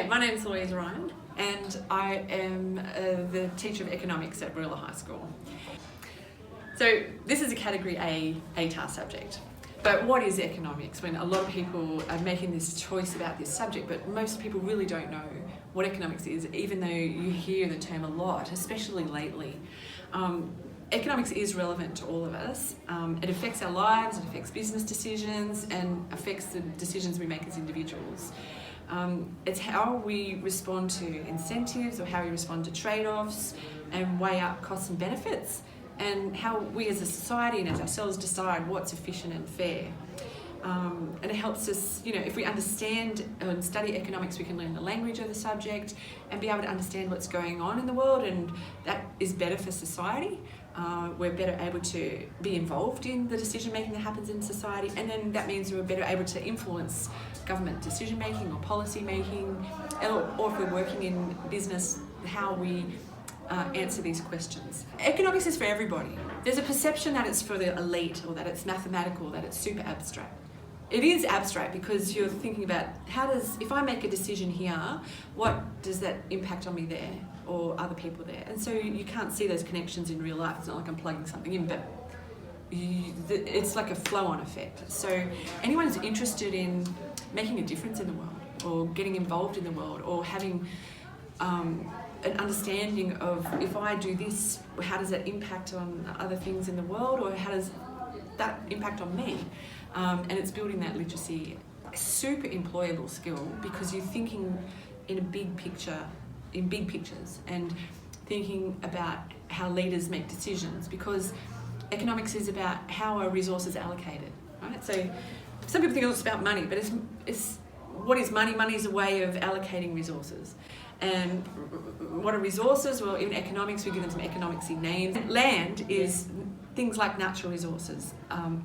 Okay, my name is Louise Ryan and I am the teacher of economics at Royal High School. So this is a category A ATAR subject. But what is economics? When a lot of people are making this choice about this subject, but most people really don't know what economics is, even though you hear the term a lot, especially lately. Economics is relevant to all of us. It affects our lives, it affects business decisions, and affects the decisions we make as individuals. It's how we respond to incentives or how we respond to trade-offs and weigh up costs and benefits, and how we as a society and as ourselves decide what's efficient and fair. And it helps us, if we understand and study economics, we can learn the language of the subject and be able to understand what's going on in the world, and that is better for society. We're better able to be involved in the decision making that happens in society, and then that means we're better able to influence government decision making or policy making, or if we're working in business, how we answer these questions. Economics is for everybody. There's a perception that it's for the elite, or that it's mathematical, that it's super abstract. It is abstract because you're thinking about if I make a decision here, what does that impact on me there or other people there? And so you can't see those connections in real life. It's not like I'm plugging something in, but it's like a flow-on effect. So anyone who's interested in making a difference in the world, or getting involved in the world, or having an understanding of, if I do this, how does that impact on other things in the world, or how does that impact on me? And it's building that literacy, a super employable skill, because you're thinking in a big picture, in big pictures, and thinking about how leaders make decisions, because economics is about how are resources allocated, right? So some people think it's about money, but it's what is money? Money is a way of allocating resources. And what are resources? Well, in economics, we give them some economics-y names. Land is things like natural resources,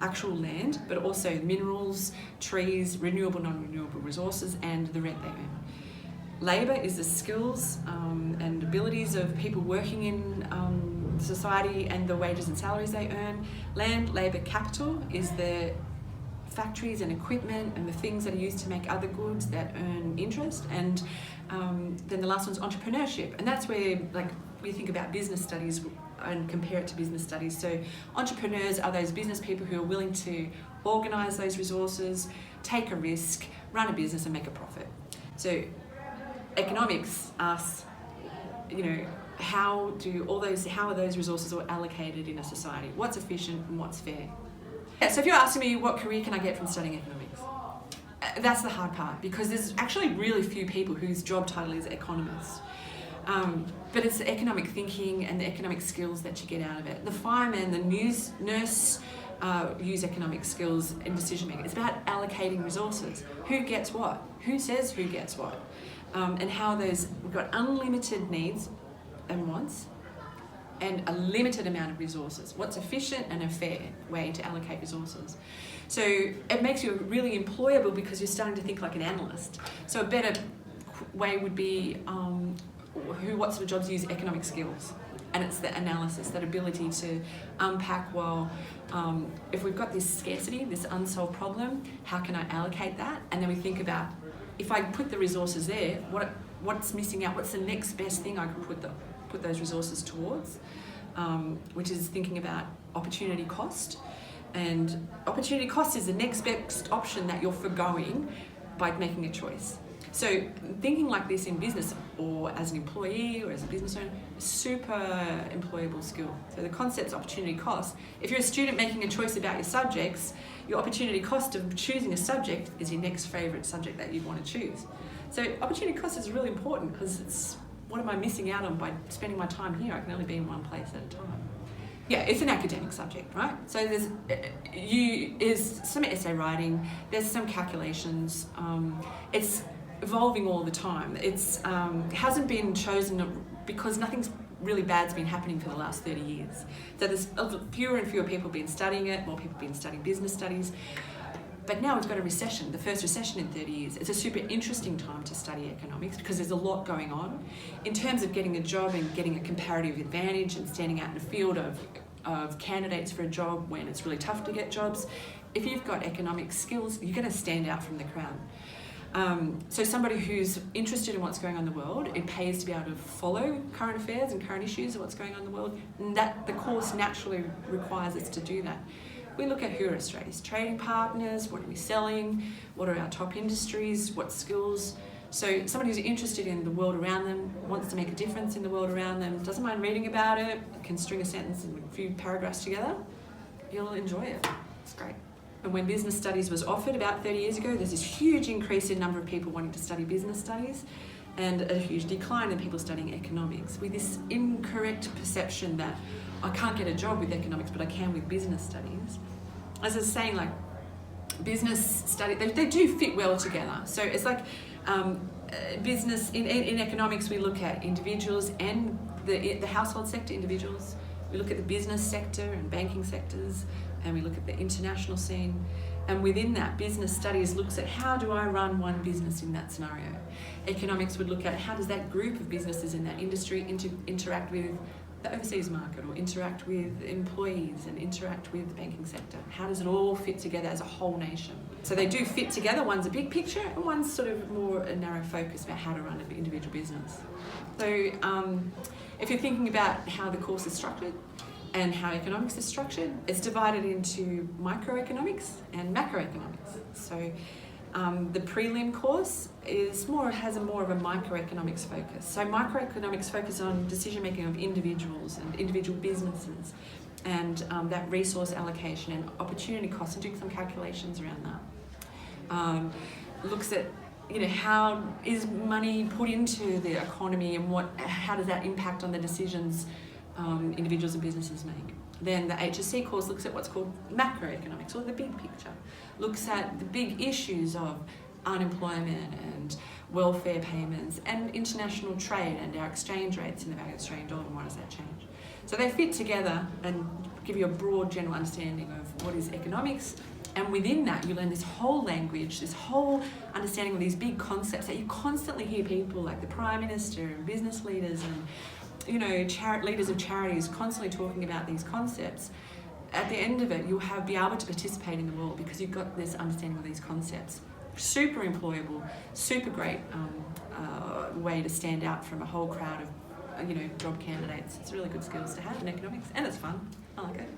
actual land, but also minerals, trees, renewable, non-renewable resources, and the rent they earn. Labour is the skills and abilities of people working in society, and the wages and salaries they earn. Land, labour, capital is the factories and equipment and the things that are used to make other goods that earn interest. And then the last one's entrepreneurship, and that's where we think about business studies and compare it to business studies. So entrepreneurs are those business people who are willing to organise those resources, take a risk, run a business and make a profit. So economics asks, how are those resources all allocated in a society? What's efficient and what's fair? Yeah, so if you're asking me what career can I get from studying economics, that's the hard part, because there's actually really few people whose job title is economist. But it's the economic thinking and the economic skills that you get out of it. The fireman, the nurse use economic skills in decision making. It's about allocating resources. Who gets what? Who says who gets what? And how we've got unlimited needs and wants, and a limited amount of resources. What's efficient and a fair way to allocate resources? So it makes you really employable, because you're starting to think like an analyst. So a better way would be what sort of jobs use economic skills, and it's the analysis, that ability to unpack, if we've got this scarcity, this unsolved problem, how can I allocate that? And then we think about, if I put the resources there, what's missing out? What's the next best thing I can put those resources towards? Which is thinking about opportunity cost. And opportunity cost is the next best option that you're forgoing by making a choice. So thinking like this in business, or as an employee or as a business owner, super employable skill. So the concept's opportunity cost. If you're a student making a choice about your subjects, your opportunity cost of choosing a subject is your next favourite subject that you'd want to choose. So opportunity cost is really important, because it's, what am I missing out on by spending my time here? I can only be in one place at a time. Yeah, it's an academic subject, right? So there's some essay writing, there's some calculations. It's evolving all the time. It hasn't been chosen because nothing's really bad's been happening for the last 30 years. So there's fewer and fewer people been studying it, more people been studying business studies. But now we've got a recession, the first recession in 30 years. It's a super interesting time to study economics, because there's a lot going on in terms of getting a job and getting a comparative advantage and standing out in a field of candidates for a job when it's really tough to get jobs. If you've got economic skills, you're going to stand out from the crowd. So somebody who's interested in what's going on in the world, it pays to be able to follow current affairs and current issues of what's going on in the world, and that the course naturally requires us to do that. We look at who are Australia's trading partners, what are we selling, what are our top industries, what skills. So somebody who's interested in the world around them, wants to make a difference in the world around them, doesn't mind reading about it, can string a sentence and a few paragraphs together, you'll enjoy it. It's great. And when business studies was offered about 30 years ago, there's this huge increase in number of people wanting to study business studies and a huge decline in people studying economics, with this incorrect perception that I can't get a job with economics, but I can with business studies. As I was saying, like, business study, they do fit well together. So it's like business, in economics we look at individuals and the household sector individuals. We look at the business sector and banking sectors, and we look at the international scene. And within that, business studies looks at how do I run one business in that scenario. Economics would look at how does that group of businesses in that industry interact with the overseas market, or interact with employees and interact with the banking sector. How does it all fit together as a whole nation? So they do fit together. One's a big picture and one's sort of more a narrow focus about how to run an individual business. So if you're thinking about how the course is structured and how economics is structured, it's divided into microeconomics and macroeconomics. So the prelim course has more of a microeconomics focus. So microeconomics focus on decision making of individuals and individual businesses, and that resource allocation and opportunity costs, and doing some calculations around that. Looks at how is money put into the economy, and how does that impact on the decisions individuals and businesses make. Then the HSC course looks at what's called macroeconomics, or the big picture. Looks at the big issues of unemployment and welfare payments and international trade and our exchange rates in the value of the Australian dollar, and why does that change. So they fit together and give you a broad general understanding of what is economics, and within that you learn this whole language, this whole understanding of these big concepts that you constantly hear people like the Prime Minister and business leaders and leaders of charities constantly talking about these concepts. At the end of it, you'll be able to participate in the world because you've got this understanding of these concepts. Super employable, super great way to stand out from a whole crowd of job candidates. It's really good skills to have in economics, and it's fun. I like it.